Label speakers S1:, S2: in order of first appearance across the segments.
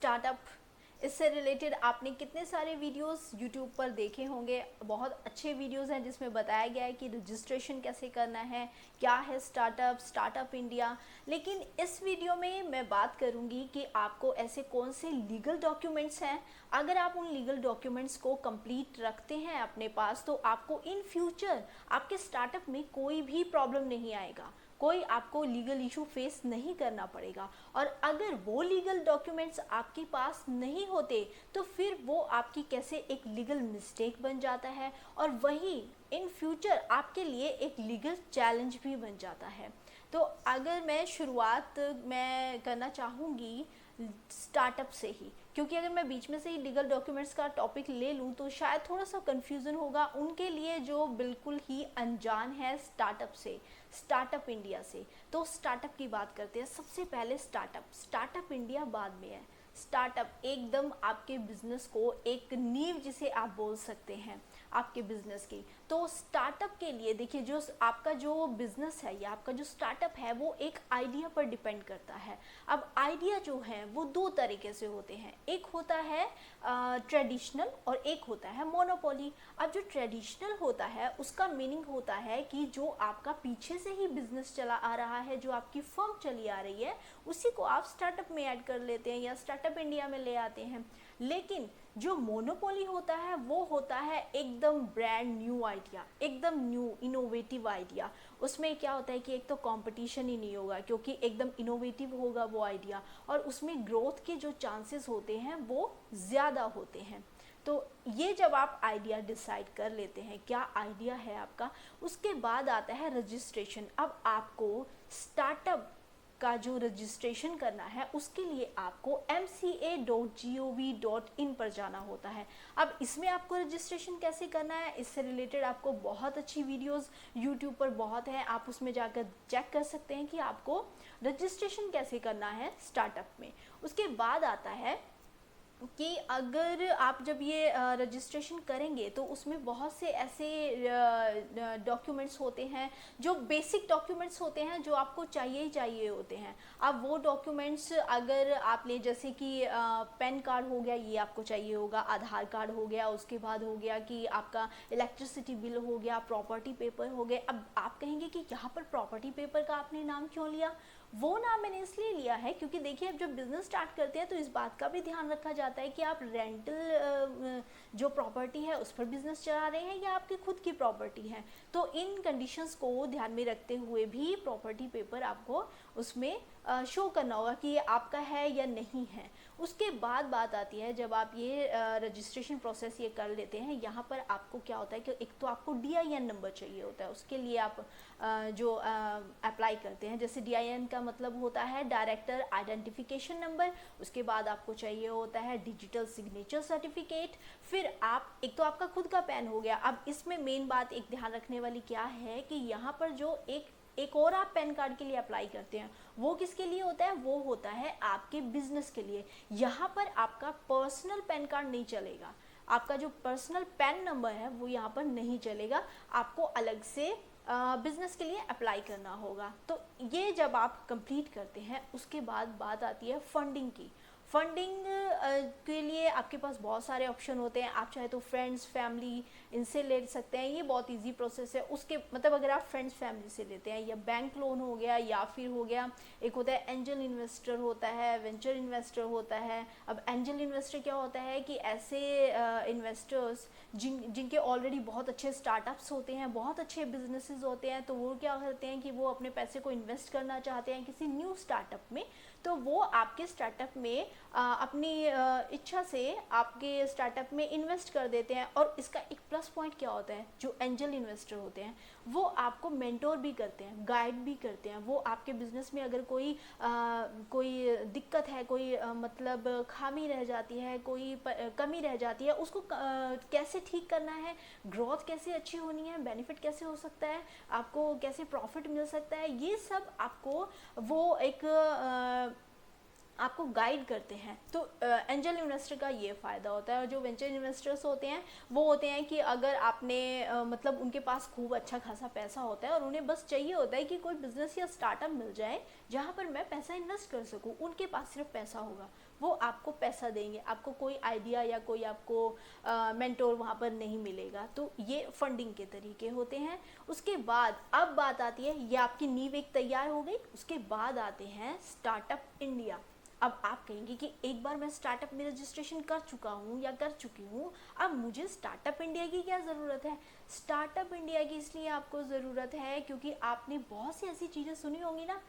S1: Startup, इससे related आपने कितने सारे वीडियोस यूट्यूब पर देखे होंगे। बहुत अच्छे वीडियोस हैं जिसमें बताया गया है कि रजिस्ट्रेशन कैसे करना है, क्या है स्टार्टअप, स्टार्टअप इंडिया। लेकिन इस वीडियो में मैं बात करूंगी कि आपको ऐसे कौन से लीगल डॉक्यूमेंट्स हैं, अगर आप उन लीगल डॉक्यूमेंट्स को कंप्लीट रखते हैं अपने पास तो आपको इन फ्यूचर आपके स्टार्टअप में कोई भी प्रॉब्लम नहीं आएगा, कोई आपको लीगल इशू फेस नहीं करना पड़ेगा। और अगर वो लीगल डॉक्यूमेंट्स आपके पास नहीं होते तो फिर वो आपकी कैसे एक लीगल मिस्टेक बन जाता है और वही इन फ्यूचर आपके लिए एक लीगल चैलेंज भी बन जाता है। तो अगर मैं शुरुआत मैं करना चाहूँगी स्टार्टअप से ही, क्योंकि अगर मैं बीच में से ही लीगल डॉक्यूमेंट्स का टॉपिक ले लूँ तो शायद थोड़ा सा कन्फ्यूज़न होगा उनके लिए जो बिल्कुल ही अनजान है स्टार्टअप से, स्टार्टअप इंडिया से। तो स्टार्टअप की बात करते हैं। सबसे पहले स्टार्टअप इंडिया बाद में है। स्टार्टअप एकदम आपके बिजनेस को एक नींव जिसे आप बोल सकते हैं आपके बिजनेस की। तो स्टार्टअप के लिए देखिए, जो आपका जो बिजनेस है या आपका जो स्टार्टअप है वो एक आइडिया पर डिपेंड करता है। अब आइडिया जो है वो दो तरीके से होते हैं, एक होता है ट्रेडिशनल और एक होता है मोनोपोली। अब जो ट्रेडिशनल होता है उसका मीनिंग होता है कि जो आपका पीछे से ही बिजनेस चला आ रहा है, जो आपकी फर्म चली आ रही है, उसी को आप स्टार्टअप में ऐड कर लेते हैं या स्टार्टअप इंडिया में ले आते हैं। लेकिन जो मोनोपोली होता है वो होता है एकदम ब्रांड न्यू आइडिया, एकदम न्यू इनोवेटिव आइडिया। उसमें क्या होता है कि एक तो कंपटीशन ही नहीं होगा क्योंकि एकदम इनोवेटिव होगा वो आइडिया, और उसमें ग्रोथ के जो चांसेस होते हैं वो ज़्यादा होते हैं। तो ये जब आप आइडिया डिसाइड कर लेते हैं क्या आइडिया है आपका, उसके बाद आता है रजिस्ट्रेशन। अब आपको स्टार्टअप का जो रजिस्ट्रेशन करना है उसके लिए आपको mca.gov.in पर जाना होता है। अब इसमें आपको रजिस्ट्रेशन कैसे करना है, इससे रिलेटेड आपको बहुत अच्छी वीडियोस यूट्यूब पर बहुत है, आप उसमें जाकर चेक कर सकते हैं कि आपको रजिस्ट्रेशन कैसे करना है स्टार्टअप में। उसके बाद आता है कि अगर आप जब ये रजिस्ट्रेशन करेंगे तो उसमें बहुत से ऐसे डॉक्यूमेंट्स होते हैं जो बेसिक डॉक्यूमेंट्स होते हैं जो आपको चाहिए ही चाहिए होते हैं। अब वो डॉक्यूमेंट्स अगर आप ले, जैसे कि पैन कार्ड हो गया, ये आपको चाहिए होगा, आधार कार्ड हो गया, उसके बाद हो गया कि आपका इलेक्ट्रिसिटी बिल हो गया, प्रॉपर्टी पेपर हो गए। अब आप कहेंगे कि यहाँ पर प्रॉपर्टी पेपर का आपने नाम क्यों लिया? वो नाम मैंने इसलिए लिया है क्योंकि देखिए, अब जब बिज़नेस स्टार्ट करते हैं तो इस बात का भी ध्यान रखा जाता है कि आप रेंटल जो प्रॉपर्टी है उस पर बिज़नेस चला रहे हैं या आपकी खुद की प्रॉपर्टी है। तो इन कंडीशंस को ध्यान में रखते हुए भी प्रॉपर्टी पेपर आपको उसमें शो करना होगा कि ये आपका है या नहीं है। उसके बाद बात आती है जब आप ये रजिस्ट्रेशन प्रोसेस ये कर लेते हैं, यहाँ पर आपको क्या होता है कि एक तो आपको DIN नंबर चाहिए होता है। उसके लिए आप जो अप्लाई करते हैं, जैसे DIN का मतलब होता है डायरेक्टर आइडेंटिफिकेशन नंबर। उसके बाद आपको चाहिए होता है डिजिटल सिग्नेचर सर्टिफिकेट। फिर आप, एक तो आपका खुद का पैन हो गया। अब इसमें मेन बात एक ध्यान रखने वाली क्या है कि यहाँ पर जो एक और आप पैन कार्ड के लिए अप्लाई करते हैं, वो किसके लिए होता है? वो होता है आपके बिजनेस के लिए। यहाँ पर आपका पर्सनल पैन कार्ड नहीं चलेगा, आपका जो पर्सनल पैन नंबर है वो यहाँ पर नहीं चलेगा, आपको अलग से बिजनेस के लिए अप्लाई करना होगा। तो ये जब आप कंप्लीट करते हैं उसके बाद बात आती है फंडिंग की। फंडिंग के लिए आपके पास बहुत सारे ऑप्शन होते हैं। आप चाहे तो फ्रेंड्स फैमिली इनसे ले सकते हैं, ये बहुत इजी प्रोसेस है। उसके मतलब अगर आप फ्रेंड्स फैमिली से लेते हैं या बैंक लोन हो गया, या फिर हो गया एक होता है एंजल इन्वेस्टर होता है, वेंचर इन्वेस्टर होता है। अब एंजल इन्वेस्टर क्या होता है कि ऐसे इन्वेस्टर्स जिनके ऑलरेडी बहुत अच्छे स्टार्टअप्स होते हैं, बहुत अच्छे बिजनेसेस होते हैं, तो वो क्या करते हैं कि वो अपने पैसे को इन्वेस्ट करना चाहते हैं किसी न्यू स्टार्टअप में, तो वो आपके स्टार्टअप में अपनी इच्छा से आपके स्टार्टअप में इन्वेस्ट कर देते हैं। और इसका एक प्लस पॉइंट क्या होता है, जो एंजल इन्वेस्टर होते हैं वो आपको मेंटोर भी करते हैं, गाइड भी करते हैं। वो आपके बिजनेस में अगर कोई दिक्कत है, कोई मतलब खामी रह जाती है, कोई कमी रह जाती है, उसको कैसे ठीक करना है, ग्रोथ कैसे अच्छी होनी है, बेनिफिट कैसे हो सकता है, आपको कैसे प्रॉफिट मिल सकता है, ये सब आपको वो एक आपको गाइड करते हैं। तो एंजल इन्वेस्टर का ये फ़ायदा होता है। और जो वेंचर इन्वेस्टर्स होते हैं वो होते हैं कि अगर आपने मतलब उनके पास खूब अच्छा खासा पैसा होता है और उन्हें बस चाहिए होता है कि कोई बिजनेस या स्टार्टअप मिल जाए जहाँ पर मैं पैसा इन्वेस्ट कर सकूँ। उनके पास सिर्फ पैसा होगा, वो आपको पैसा देंगे, आपको कोई आइडिया या कोई आपको मेंटोर वहाँ पर नहीं मिलेगा। तो ये फंडिंग के तरीके होते हैं। उसके बाद अब बात आती है, ये आपकी नींव एक तैयार हो गई। उसके बाद आते हैं स्टार्टअप इंडिया। अब आप कहेंगे कि एक बार मैं स्टार्टअप में रजिस्ट्रेशन कर चुका हूँ या कर चुकी हूँ, अब मुझे स्टार्टअप इंडिया की क्या ज़रूरत है। स्टार्टअप इंडिया की इसलिए आपको ज़रूरत है क्योंकि आपने बहुत सी ऐसी चीज़ें सुनी होंगी ना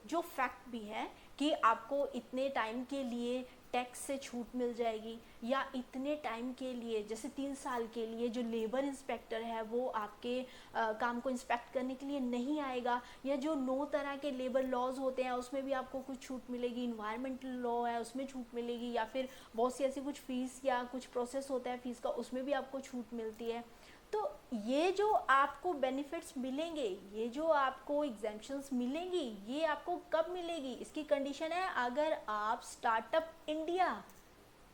S1: जो फैक्ट भी है कि आपको इतने टाइम के लिए टैक्स से छूट मिल जाएगी, या इतने टाइम के लिए जैसे 3 साल के लिए जो लेबर इंस्पेक्टर है वो आपके काम को इंस्पेक्ट करने के लिए नहीं आएगा, या जो 9 तरह के लेबर लॉज होते हैं उसमें भी आपको कुछ छूट मिलेगी, इन्वायरमेंटल लॉ है उसमें छूट मिलेगी, या फिर बहुत सी ऐसी कुछ फीस या कुछ प्रोसेस होता है फीस का उसमें भी आपको छूट मिलती है। तो ये जो आपको बेनिफिट्स मिलेंगे, ये जो आपको एग्जेम्पशंस मिलेंगी, ये आपको कब मिलेगी, इसकी कंडीशन है अगर आप स्टार्टअप इंडिया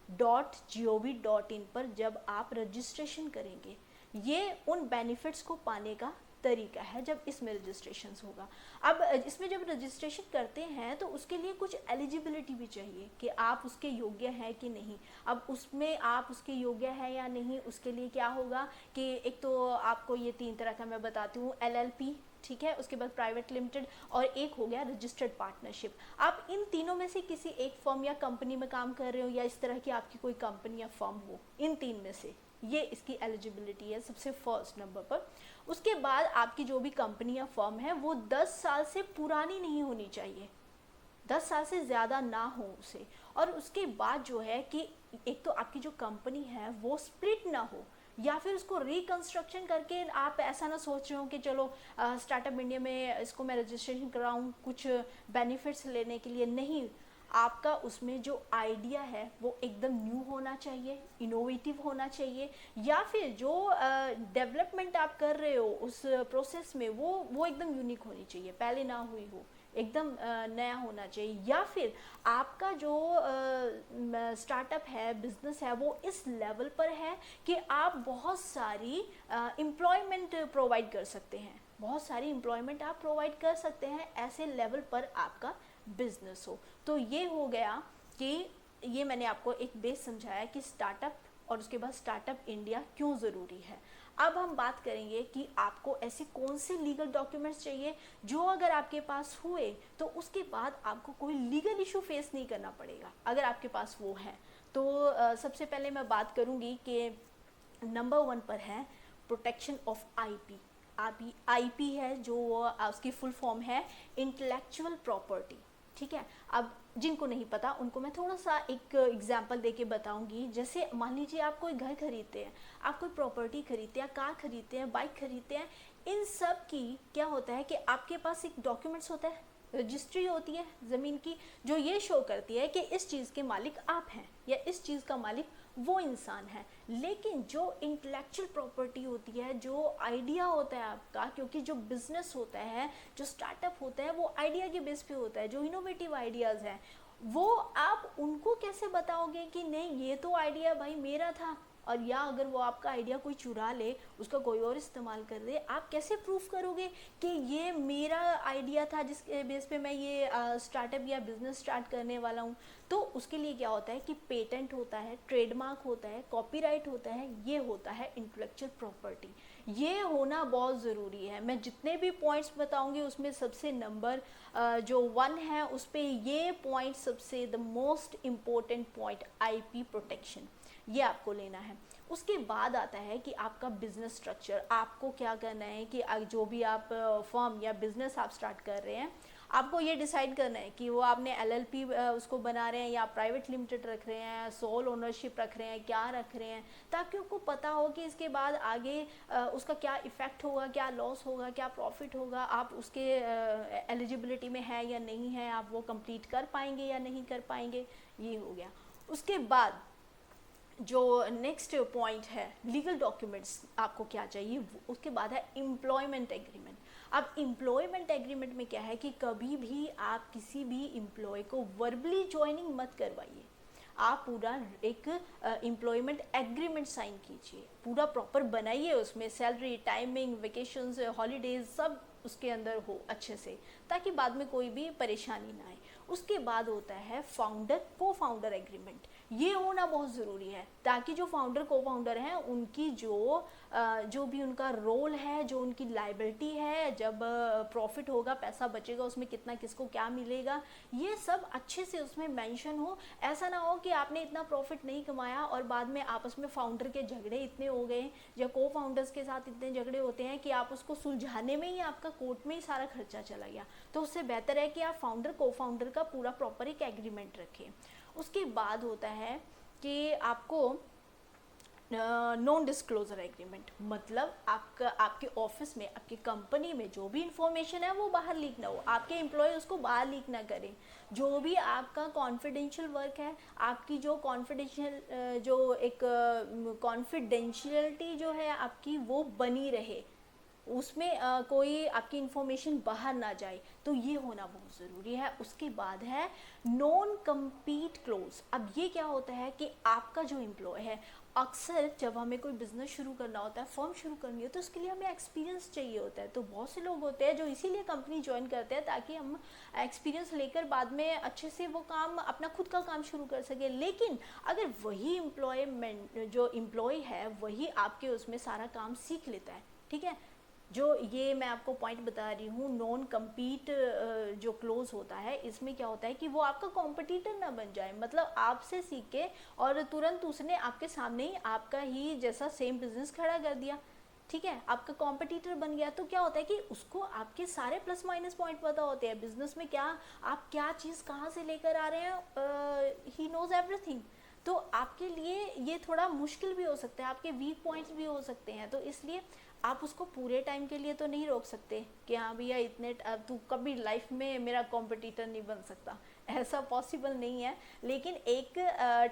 S1: .gov.in पर जब आप रजिस्ट्रेशन करेंगे। ये उन बेनिफिट्स को पाने का तरीका है जब इसमें रजिस्ट्रेशन होगा। अब इसमें जब रजिस्ट्रेशन करते हैं तो उसके लिए कुछ एलिजिबिलिटी भी चाहिए कि आप उसके योग्य हैं कि नहीं। अब उसमें आप उसके योग्य हैं या नहीं, उसके लिए क्या होगा कि एक तो आपको ये 3 तरह का मैं बताती हूँ, LLP, ठीक है, उसके बाद प्राइवेट लिमिटेड, और एक हो गया रजिस्टर्ड पार्टनरशिप। आप इन तीनों में से किसी एक फर्म या कंपनी में काम कर रहे हो, या इस तरह की आपकी कोई कंपनी या फर्म हो, इन 3 में से ये इसकी एलिजिबिलिटी है सबसे फर्स्ट नंबर पर। उसके बाद आपकी जो भी कंपनी या फर्म है वो 10 साल से पुरानी नहीं होनी चाहिए, 10 साल से ज़्यादा ना हो उसे। और उसके बाद जो है कि एक तो आपकी जो कंपनी है वो स्प्लिट ना हो, या फिर उसको रिकंस्ट्रक्शन करके आप ऐसा ना सोच रहे हो कि चलो स्टार्टअप इंडिया में इसको मैं रजिस्ट्रेशन कराऊँ कुछ बेनिफिट्स लेने के लिए। नहीं, आपका उसमें जो आइडिया है वो एकदम न्यू होना चाहिए, इनोवेटिव होना चाहिए, या फिर जो डेवलपमेंट आप कर रहे हो उस प्रोसेस में वो एकदम यूनिक होनी चाहिए, पहले ना हुई हो, एकदम नया होना चाहिए। या फिर आपका जो स्टार्टअप है, बिजनेस है, वो इस लेवल पर है कि आप बहुत सारी एम्प्लॉयमेंट प्रोवाइड कर सकते हैं, बहुत सारी एम्प्लॉयमेंट आप प्रोवाइड कर सकते हैं, ऐसे लेवल पर आपका बिजनेस हो। तो ये हो गया कि ये मैंने आपको एक बेस समझाया कि स्टार्टअप और उसके बाद स्टार्टअप इंडिया क्यों ज़रूरी है। अब हम बात करेंगे कि आपको ऐसे कौन से लीगल डॉक्यूमेंट्स चाहिए जो अगर आपके पास हुए तो उसके बाद आपको कोई लीगल इशू फेस नहीं करना पड़ेगा, अगर आपके पास वो है तो। सबसे पहले मैं बात करूँगी कि नंबर 1 पर है प्रोटेक्शन ऑफ आईपी। आईपी है जो उसकी फुल फॉर्म है इंटेलेक्चुअल प्रॉपर्टी, ठीक है। अब जिनको नहीं पता उनको मैं थोड़ा सा एक एग्जांपल देके बताऊंगी। जैसे मान लीजिए आप कोई घर खरीदते हैं, आप कोई प्रॉपर्टी खरीदते हैं, कार खरीदते हैं, बाइक खरीदते हैं, इन सब की क्या होता है कि आपके पास एक डॉक्यूमेंट्स होता है, रजिस्ट्री होती है ज़मीन की, जो ये शो करती है कि इस चीज़ के मालिक आप हैं या इस चीज़ का मालिक वो इंसान है। लेकिन जो इंटेलेक्चुअल प्रॉपर्टी होती है, जो आइडिया होता है आपका, क्योंकि जो बिजनेस होता है, जो स्टार्टअप होता है, वो आइडिया के बेस पे होता है, जो इनोवेटिव आइडियाज़ हैं वो आप उनको कैसे बताओगे कि नहीं ये तो आइडिया भाई मेरा था, और या अगर वो आपका आइडिया कोई चुरा ले, उसका कोई और इस्तेमाल कर दे, आप कैसे प्रूफ करोगे कि ये मेरा आइडिया था जिसके बेस पे मैं ये स्टार्टअप या बिजनेस स्टार्ट करने वाला हूँ। तो उसके लिए क्या होता है कि पेटेंट होता है, ट्रेडमार्क होता है, कॉपीराइट होता है, ये होता है इंटेलेक्चुअल प्रॉपर्टी। ये होना बहुत ज़रूरी है। मैं जितने भी पॉइंट्स बताऊंगी उसमें सबसे नंबर जो 1 है उस पर ये पॉइंट सबसे the most important point, IP protection, ये आपको लेना है। उसके बाद आता है कि आपका बिजनेस स्ट्रक्चर, आपको क्या करना है कि जो भी आप फर्म या बिजनेस आप स्टार्ट कर रहे हैं, आपको ये डिसाइड करना है कि वो आपने LLP उसको बना रहे हैं या प्राइवेट लिमिटेड रख रहे हैं, सोल ओनरशिप रख रहे हैं, क्या रख रहे हैं, ताकि आपको पता हो कि इसके बाद आगे उसका क्या इफ़ेक्ट होगा, क्या लॉस होगा, क्या प्रॉफिट होगा, आप उसके एलिजिबिलिटी में है या नहीं है, आप वो कंप्लीट कर पाएंगे या नहीं कर पाएंगे, ये हो गया। उसके बाद जो नेक्स्ट पॉइंट है लीगल डॉक्यूमेंट्स आपको क्या चाहिए, उसके बाद है एम्प्लॉयमेंट एग्रीमेंट। अब एम्प्लॉयमेंट एग्रीमेंट में क्या है कि कभी भी आप किसी भी एम्प्लॉय को वर्बली ज्वाइनिंग मत करवाइए, आप पूरा एक एम्प्लॉयमेंट एग्रीमेंट साइन कीजिए, पूरा प्रॉपर बनाइए, उसमें सैलरी, टाइमिंग, वेकेशंस, हॉलीडेज सब उसके अंदर हो अच्छे से, ताकि बाद में कोई भी परेशानी ना आए। उसके बाद होता है फाउंडर को फाउंडर एग्रीमेंट, ये होना बहुत ज़रूरी है, ताकि जो फाउंडर को फाउंडर हैं उनकी जो भी उनका रोल है, जो उनकी लाइबिलिटी है, जब प्रॉफिट होगा, पैसा बचेगा, उसमें कितना किसको क्या मिलेगा, ये सब अच्छे से उसमें मेंशन हो। ऐसा ना हो कि आपने इतना प्रॉफिट नहीं कमाया और बाद में आपस में फाउंडर के झगड़े इतने हो गए या को फाउंडर्स के साथ इतने झगड़े होते हैं कि आप उसको सुलझाने में ही आपका कोर्ट में ही सारा खर्चा चला गया। तो उससे बेहतर है कि आप फाउंडर को फाउंडर का पूरा प्रॉपर एक एग्रीमेंट रखें। उसके बाद होता है कि आपको नॉन डिस्क्लोजर एग्रीमेंट, मतलब आपके ऑफिस में, आपकी कंपनी में जो भी इंफॉर्मेशन है वो बाहर लीक ना हो, आपके एम्प्लॉय उसको बाहर लीक ना करें। जो भी आपका कॉन्फिडेंशियल वर्क है, आपकी जो कॉन्फिडेंशियल जो एक कॉन्फिडेंशियलिटी जो है आपकी वो बनी रहे, उसमें कोई आपकी इंफॉर्मेशन बाहर ना जाए, तो ये होना बहुत ज़रूरी है। उसके बाद है नॉन कम्पीट क्लोज। अब ये क्या होता है कि आपका जो एम्प्लॉय है, अक्सर जब हमें कोई बिजनेस शुरू करना होता है, फर्म शुरू करनी हो, तो उसके लिए हमें एक्सपीरियंस चाहिए होता है। तो बहुत से लोग होते हैं जो इसीलिए कंपनी ज्वाइन करते हैं, ताकि हम एक्सपीरियंस लेकर बाद में अच्छे से वो काम, अपना खुद का काम शुरू कर सके। लेकिन अगर वही एम्प्लॉयमेंट जो एम्प्लॉय है वही आपके उसमें सारा काम सीख लेता है, ठीक है, जो ये मैं आपको पॉइंट बता रही हूँ, नॉन कम्पीट जो क्लोज होता है, इसमें क्या होता है कि वो आपका कॉम्पिटिटर ना बन जाए, मतलब आपसे सीख के और तुरंत उसने आपके सामने ही आपका ही जैसा सेम बिजनेस खड़ा कर दिया, ठीक है, आपका कॉम्पिटिटर बन गया। तो क्या होता है कि उसको आपके सारे प्लस माइनस पॉइंट पता होते हैं, बिजनेस में क्या आप क्या चीज़ कहाँ से लेकर आ रहे हैं, ही नोज एवरीथिंग। तो आपके लिए ये थोड़ा मुश्किल भी हो सकता है, आपके वीक पॉइंट्स भी हो सकते हैं। तो इसलिए आप उसको पूरे टाइम के लिए तो नहीं रोक सकते कि हाँ भैया इतने तू कभी लाइफ में मेरा कॉम्पिटिटर नहीं बन सकता, ऐसा पॉसिबल नहीं है। लेकिन एक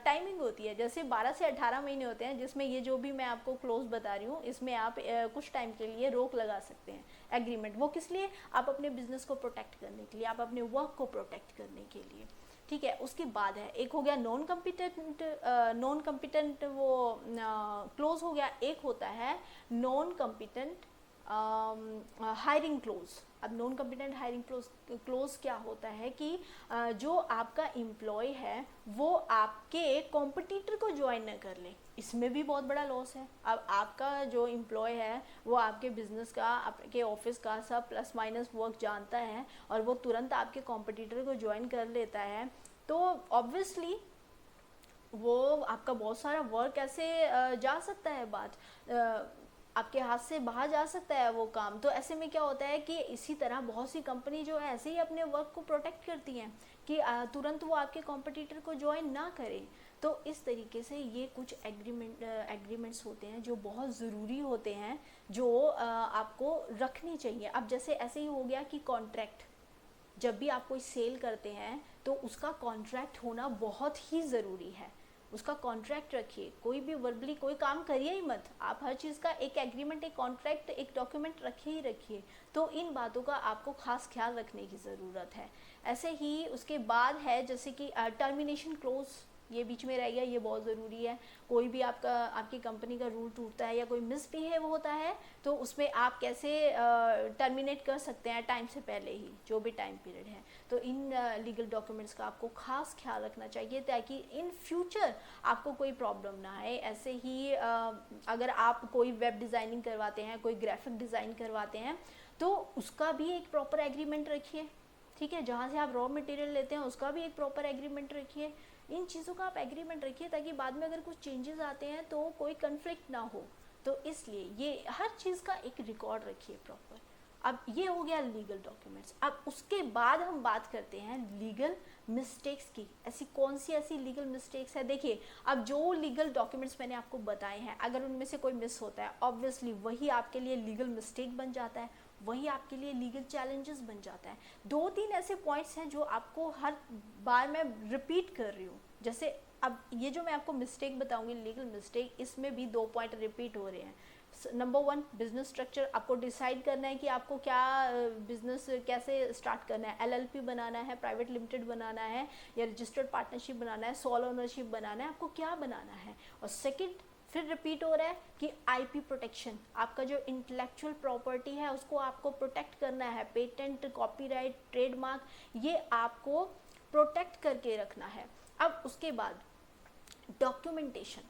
S1: टाइमिंग होती है, जैसे 12 से 18 महीने होते हैं, जिसमें ये जो भी मैं आपको क्लोज बता रही हूँ, इसमें आप कुछ टाइम के लिए रोक लगा सकते हैं एग्रीमेंट। वो किस लिए? आप अपने बिजनेस को प्रोटेक्ट करने के लिए, आप अपने वर्क को प्रोटेक्ट करने के लिए, ठीक है। उसके बाद है, एक हो गया नॉन कम्पिटेंट वो क्लोज हो गया, एक होता है नॉन कम्पिटेंट हायरिंग क्लोज। अब नॉन कम्पिटेंट हायरिंग क्लोज क्या होता है कि जो आपका एम्प्लॉय है वो आपके कॉम्पिटिटर को ज्वाइन न कर ले, इसमें भी बहुत बड़ा लॉस है। अब आपका जो एम्प्लॉय है वो आपके बिजनेस का, आपके ऑफिस का सब प्लस माइनस वर्क जानता है और वो तुरंत आपके कॉम्पिटिटर को ज्वाइन कर लेता है, तो ऑब्वियसली वो आपका बहुत सारा वर्क ऐसे जा सकता है, आपके हाथ से बाहर जा सकता है वो काम। तो ऐसे में क्या होता है कि इसी तरह बहुत सी कंपनी जो है ऐसे ही अपने वर्क को प्रोटेक्ट करती हैं कि तुरंत वो आपके कॉम्पिटिटर को ज्वाइन ना करें। तो इस तरीके से ये कुछ एग्रीमेंट्स होते हैं जो बहुत ज़रूरी होते हैं, जो आपको रखनी चाहिए। अब जैसे ऐसे ही हो गया कि कॉन्ट्रैक्ट, जब भी आप कोई सेल करते हैं तो उसका कॉन्ट्रैक्ट होना बहुत ही ज़रूरी है, उसका कॉन्ट्रैक्ट रखिए। कोई भी वर्बली कोई काम करिए ही मत, आप हर चीज़ का एक एग्रीमेंट, एक कॉन्ट्रैक्ट, एक डॉक्यूमेंट रखिए ही रखिए। तो इन बातों का आपको खास ख्याल रखने की ज़रूरत है। ऐसे ही उसके बाद है जैसे कि टर्मिनेशन क्लोज, ये बीच में रह गया, ये बहुत ज़रूरी है। कोई भी आपकी कंपनी का रूल टूटता है या कोई मिसबिहेव होता है तो उसमें आप कैसे टर्मिनेट कर सकते हैं टाइम से पहले ही, जो भी टाइम पीरियड है। तो इन लीगल डॉक्यूमेंट्स का आपको खास ख्याल रखना चाहिए, ताकि इन फ्यूचर आपको कोई प्रॉब्लम ना आए। ऐसे ही अगर आप कोई वेब डिज़ाइनिंग करवाते हैं, कोई ग्राफिक डिज़ाइन करवाते हैं, तो उसका भी एक प्रॉपर एग्रीमेंट रखिए, ठीक है। जहाँ से आप रॉ मटेरियल लेते हैं उसका भी एक प्रॉपर एग्रीमेंट रखिए। इन चीज़ों का आप एग्रीमेंट रखिए ताकि बाद में अगर कुछ चेंजेस आते हैं तो कोई कन्फ्लिक्ट ना हो। तो इसलिए ये हर चीज़ का एक रिकॉर्ड रखिए प्रॉपर। अब ये हो गया लीगल डॉक्यूमेंट्स। अब उसके बाद हम बात करते हैं लीगल मिस्टेक्स की। ऐसी कौन सी ऐसी लीगल मिस्टेक्स है? देखिए, अब जो लीगल डॉक्यूमेंट्स मैंने आपको बताए हैं, अगर उनमें से कोई मिस होता है, ऑब्वियसली वही आपके लिए लीगल मिस्टेक बन जाता है, वही आपके लिए लीगल चैलेंजेस बन जाता है। 2-3 ऐसे पॉइंट्स हैं जो आपको हर बार मैं रिपीट कर रही हूँ। जैसे अब ये जो मैं आपको मिस्टेक बताऊंगी, लीगल मिस्टेक, इसमें भी 2 पॉइंट रिपीट हो रहे हैं। Number 1, business structure. आपको डिसाइड करना है कि आपको क्या बिजनेस कैसे स्टार्ट करना है, एलएलपी बनाना है, प्राइवेट लिमिटेड बनाना है, या रजिस्टर्ड पार्टनरशिप बनाना है, सोल ओनरशिप बनाना है, आपको क्या बनाना है। और सेकंड फिर रिपीट हो रहा है कि आईपी प्रोटेक्शन, आपका जो इंटेलेक्चुअल प्रॉपर्टी है उसको आपको प्रोटेक्ट करना है, पेटेंट, कॉपीराइट, ट्रेडमार्क, ये आपको प्रोटेक्ट करके रखना है। अब उसके बाद डॉक्यूमेंटेशन,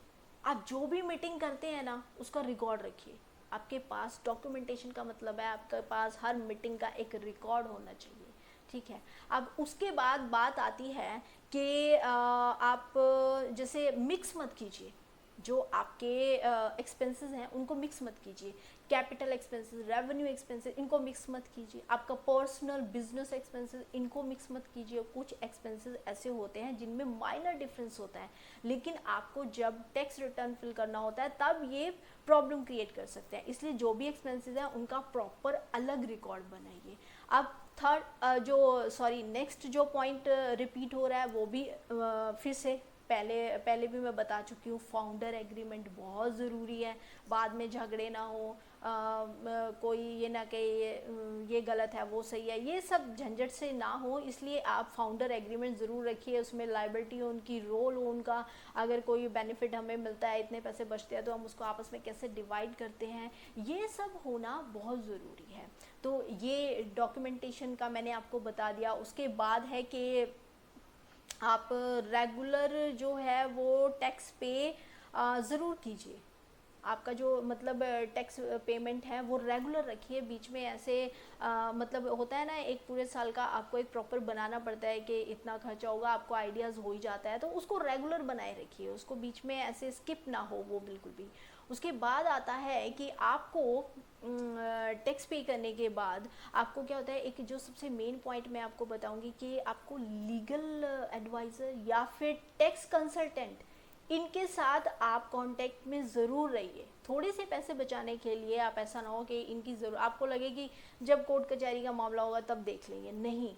S1: आप जो भी मीटिंग करते हैं ना उसका रिकॉर्ड रखिए। आपके पास डॉक्यूमेंटेशन का मतलब है आपके पास हर मीटिंग का एक रिकॉर्ड होना चाहिए, ठीक है। अब उसके बाद बात आती है कि आप जैसे मिक्स मत कीजिए, जो आपके एक्सपेंसेस हैं उनको मिक्स मत कीजिए। कैपिटल एक्सपेंसेस, रेवेन्यू एक्सपेंसेस, इनको मिक्स मत कीजिए। आपका पर्सनल बिजनेस एक्सपेंसेस, इनको मिक्स मत कीजिए। कुछ एक्सपेंसेस ऐसे होते हैं जिनमें माइनर डिफरेंस होता है, लेकिन आपको जब टैक्स रिटर्न फिल करना होता है तब ये प्रॉब्लम क्रिएट कर सकते हैं। इसलिए जो भी एक्सपेंसेस हैं उनका प्रॉपर अलग रिकॉर्ड बनाइए। अब नेक्स्ट जो पॉइंट रिपीट हो रहा है वो भी फिर से पहले भी मैं बता चुकी हूँ, फाउंडर एग्रीमेंट बहुत ज़रूरी है। बाद में झगड़े ना हो, कोई ये ना कि ये गलत है वो सही है, ये सब झंझट से ना हो, इसलिए आप फाउंडर एग्रीमेंट ज़रूर रखिए। उसमें लायबिलिटी हो उनकी, रोल हो उनका, अगर कोई बेनिफिट हमें मिलता है, इतने पैसे बचते हैं तो हम उसको आपस में कैसे डिवाइड करते हैं, ये सब होना बहुत ज़रूरी है। तो ये डॉक्यूमेंटेशन का मैंने आपको बता दिया। उसके बाद है कि आप रेगुलर जो है वो टैक्स पे ज़रूर कीजिए। आपका जो मतलब टैक्स पेमेंट है वो रेगुलर रखिए। बीच में ऐसे मतलब होता है ना, एक पूरे साल का आपको एक प्रॉपर बनाना पड़ता है कि इतना खर्चा होगा, आपको आइडियाज़ हो ही जाता है, तो उसको रेगुलर बनाए रखिए, उसको बीच में ऐसे स्किप ना हो वो बिल्कुल भी। उसके बाद आता है कि आपको टैक्स पे करने के बाद आपको क्या होता है, एक जो सबसे मेन पॉइंट मैं आपको बताऊंगी कि आपको लीगल एडवाइज़र या फिर टैक्स कंसल्टेंट, इनके साथ आप कांटेक्ट में ज़रूर रहिए। थोड़े से पैसे बचाने के लिए आप ऐसा ना हो कि इनकी ज़रूर आपको लगे कि जब कोर्ट कचहरी का मामला होगा तब देख लेंगे, नहीं,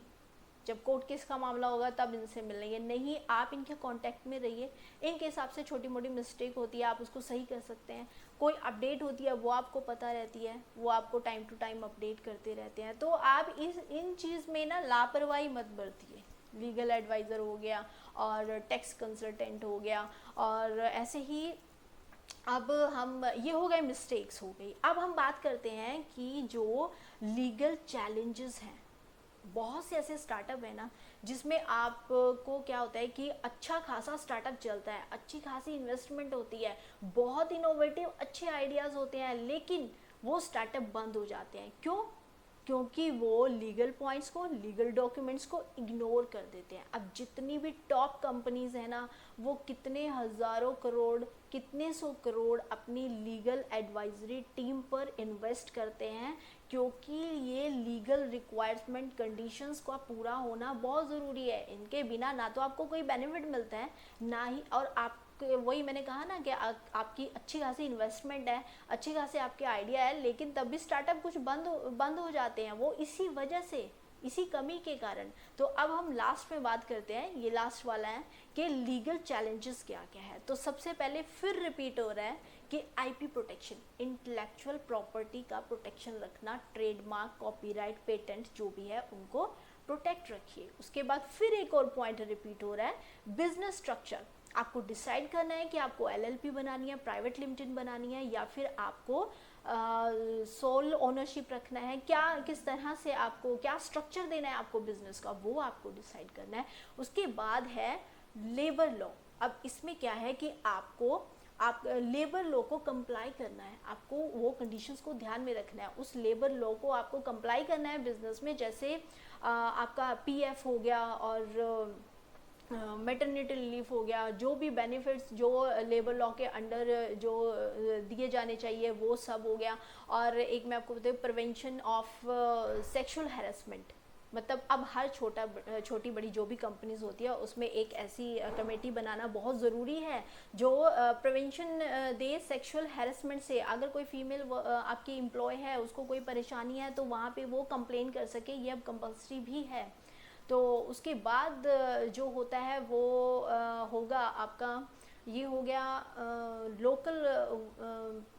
S1: जब कोर्ट केस का मामला होगा तब इनसे मिल लेंगे, नहीं, आप इनके कांटेक्ट में रहिए। इनके हिसाब से छोटी मोटी मिस्टेक होती है आप उसको सही कर सकते हैं, कोई अपडेट होती है वो आपको पता रहती है, वो आपको टाइम टू टाइम अपडेट करते रहते हैं। तो आप इन चीज़ में ना लापरवाही मत बरतिए। लीगल एडवाइज़र हो गया और टैक्स कंसल्टेंट हो गया, और ऐसे ही अब हम, ये हो गए मिस्टेक्स हो गई। अब हम बात करते हैं कि जो लीगल चैलेंजेस हैं, बहुत से ऐसे स्टार्टअप है ना जिसमें आपको क्या होता है कि अच्छा खासा स्टार्टअप चलता है, अच्छी खासी इन्वेस्टमेंट होती है, बहुत इनोवेटिव अच्छे आइडियाज़ होते हैं, लेकिन वो स्टार्टअप बंद हो जाते हैं। क्यों? क्योंकि वो लीगल पॉइंट्स को, लीगल डॉक्यूमेंट्स को इग्नोर कर देते हैं। अब जितनी भी टॉप कंपनीज है ना, वो कितने हज़ारों करोड़, कितने सौ करोड़ अपनी लीगल एडवाइजरी टीम पर इन्वेस्ट करते हैं, क्योंकि ये लीगल रिक्वायरमेंट कंडीशंस का पूरा होना बहुत ज़रूरी है। इनके बिना ना तो आपको कोई बेनिफिट मिलता है, ना ही, और आप, वही मैंने कहा ना कि आपकी अच्छी खासी इन्वेस्टमेंट है, अच्छी खासी आपके आइडिया है, लेकिन तब भी स्टार्टअप कुछ बंद हो जाते हैं, वो इसी वजह से, इसी कमी के कारण। तो अब हम लास्ट में बात करते हैं, ये लास्ट वाला है कि लीगल चैलेंजेस क्या क्या है। तो सबसे पहले फिर रिपीट हो रहा है कि आईपी प्रोटेक्शन, इंटेलेक्चुअल प्रॉपर्टी का प्रोटेक्शन रखना, ट्रेडमार्क, कॉपीराइट, पेटेंट जो भी है उनको प्रोटेक्ट रखिए। उसके बाद फिर एक और पॉइंट रिपीट हो रहा है, बिजनेस स्ट्रक्चर। आपको डिसाइड करना है कि आपको एलएलपी बनानी है, प्राइवेट लिमिटेड बनानी है, या फिर आपको सोल ओनरशिप रखना है, क्या, किस तरह से आपको क्या स्ट्रक्चर देना है आपको बिजनेस का, वो आपको डिसाइड करना है। उसके बाद है लेबर लॉ। अब इसमें क्या है कि आप लेबर लॉ को कंप्लाई करना है, आपको वो कंडीशंस को ध्यान में रखना है, उस लेबर लॉ को आपको कंप्लाई करना है बिजनेस में। जैसे आपका पीएफ हो गया और मैटरनिटी रिलीफ हो गया, जो भी बेनिफिट्स जो लेबर लॉ के अंडर जो दिए जाने चाहिए वो सब हो गया। और एक मैं आपको बताऊँ, प्रिवेंशन ऑफ सेक्सुअल हैरेसमेंट, मतलब अब हर छोटी बड़ी जो भी कंपनीज होती है उसमें एक ऐसी कमेटी बनाना बहुत ज़रूरी है जो प्रिवेंशन दे सेक्सुअल हैरेसमेंट से। अगर कोई फीमेल आपकी एम्प्लॉय है, उसको कोई परेशानी है, तो वहाँ पे वो कंप्लेन कर सके, ये अब कंपल्सरी भी है। तो उसके बाद जो होता है वो होगा आपका, ये हो गया लोकल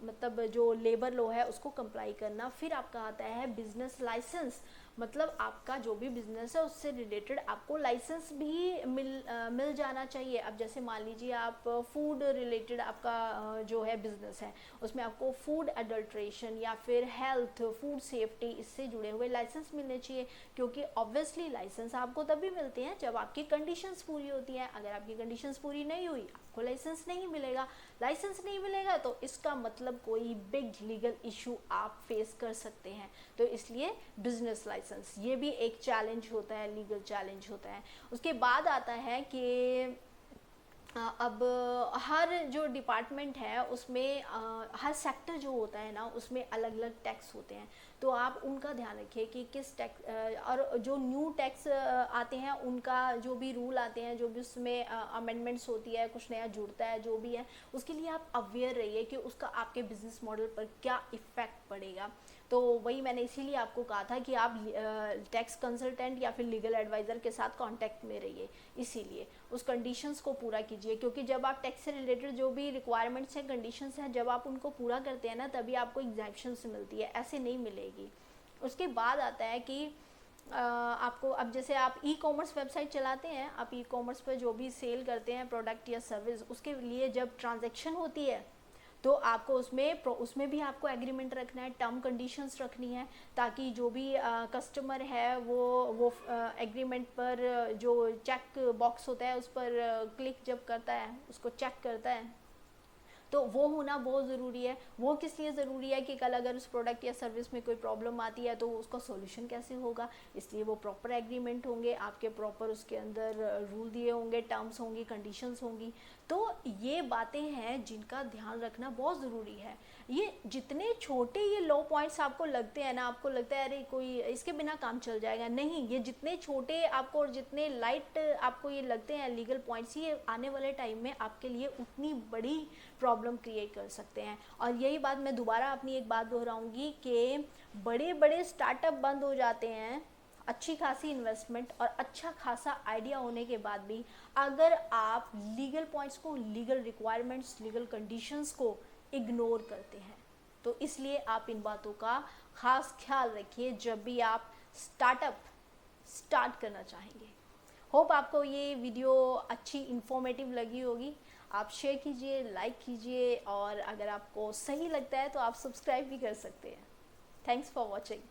S1: मतलब जो लेबर लॉ है उसको कंप्लाई करना। फिर आपका आता है बिजनेस लाइसेंस, मतलब आपका जो भी बिजनेस है उससे रिलेटेड आपको लाइसेंस भी मिल जाना चाहिए। अब जैसे मान लीजिए आप फूड रिलेटेड आपका जो है बिजनेस है, उसमें आपको फूड एडल्ट्रेशन या फिर हेल्थ फूड सेफ्टी इससे जुड़े हुए लाइसेंस मिलने चाहिए, क्योंकि ऑब्वियसली लाइसेंस आपको तभी मिलते हैं जब आपकी कंडीशंस पूरी होती हैं। अगर आपकी कंडीशंस पूरी नहीं हुई आपको लाइसेंस नहीं मिलेगा। लाइसेंस नहीं मिलेगा तो इसका मतलब कोई बिग लीगल इशू आप फेस कर सकते हैं। तो इसलिए बिजनेस लाइसेंस ये भी एक चैलेंज होता है, लीगल चैलेंज होता है। उसके बाद आता है कि अब हर जो डिपार्टमेंट है उसमें हर सेक्टर जो होता है ना उसमें अलग अलग टैक्स होते हैं, तो आप उनका ध्यान रखिए कि किस टैक्स और जो न्यू टैक्स आते हैं उनका जो भी रूल आते हैं, जो भी उसमें अमेंडमेंट्स होती है, कुछ नया जुड़ता है जो भी है, उसके लिए आप अवेयर रहिए कि उसका आपके बिजनेस मॉडल पर क्या इफ़ेक्ट पड़ेगा। तो वही मैंने इसीलिए आपको कहा था कि आप टैक्स कंसल्टेंट या फिर लीगल एडवाइज़र के साथ कांटेक्ट में रहिए, इसीलिए उस कंडीशंस को पूरा कीजिए, क्योंकि जब आप टैक्स से रिलेटेड जो भी रिक्वायरमेंट्स हैं, कंडीशंस हैं, जब आप उनको पूरा करते हैं ना तभी आपको एग्जैम्पशंस मिलती है, ऐसे नहीं मिलेगी। उसके बाद आता है कि आपको अब जैसे आप ई कॉमर्स वेबसाइट चलाते हैं, आप ई कॉमर्स पर जो भी सेल करते हैं प्रोडक्ट या सर्विस, उसके लिए जब ट्रांजैक्शन होती है तो आपको उसमें भी आपको एग्रीमेंट रखना है, टर्म कंडीशंस रखनी है, ताकि जो भी कस्टमर है वो एग्रीमेंट पर जो चेक बॉक्स होता है उस पर क्लिक जब करता है, उसको चेक करता है, तो वो होना बहुत ज़रूरी है। वो किस लिए ज़रूरी है कि कल अगर उस प्रोडक्ट या सर्विस में कोई प्रॉब्लम आती है तो उसका सॉल्यूशन कैसे होगा, इसलिए वो प्रॉपर एग्रीमेंट होंगे आपके, प्रॉपर उसके अंदर रूल दिए होंगे, टर्म्स होंगी, कंडीशंस होंगी। तो ये बातें हैं जिनका ध्यान रखना बहुत ज़रूरी है। ये जितने छोटे ये लो पॉइंट्स आपको लगते हैं ना, आपको लगता है अरे कोई इसके बिना काम चल जाएगा, नहीं, ये जितने छोटे आपको और जितने लाइट आपको ये लगते हैं लीगल पॉइंट्स, ये आने वाले टाइम में आपके लिए उतनी बड़ी प्रॉब्लम क्रिएट कर सकते हैं। और यही बात मैं दोबारा अपनी एक बात दोहराऊंगी कि बड़े बड़े स्टार्टअप बंद हो जाते हैं अच्छी खासी इन्वेस्टमेंट और अच्छा खासा आइडिया होने के बाद भी, अगर आप लीगल पॉइंट्स को, लीगल रिक्वायरमेंट्स, लीगल कंडीशंस को इग्नोर करते हैं। तो इसलिए आप इन बातों का खास ख्याल रखिए जब भी आप स्टार्टअप स्टार्ट करना चाहेंगे। होप आपको ये वीडियो अच्छी इन्फॉर्मेटिव लगी होगी। आप शेयर कीजिए, लाइक कीजिए, और अगर आपको सही लगता है तो आप सब्सक्राइब भी कर सकते हैं। Thanks for watching.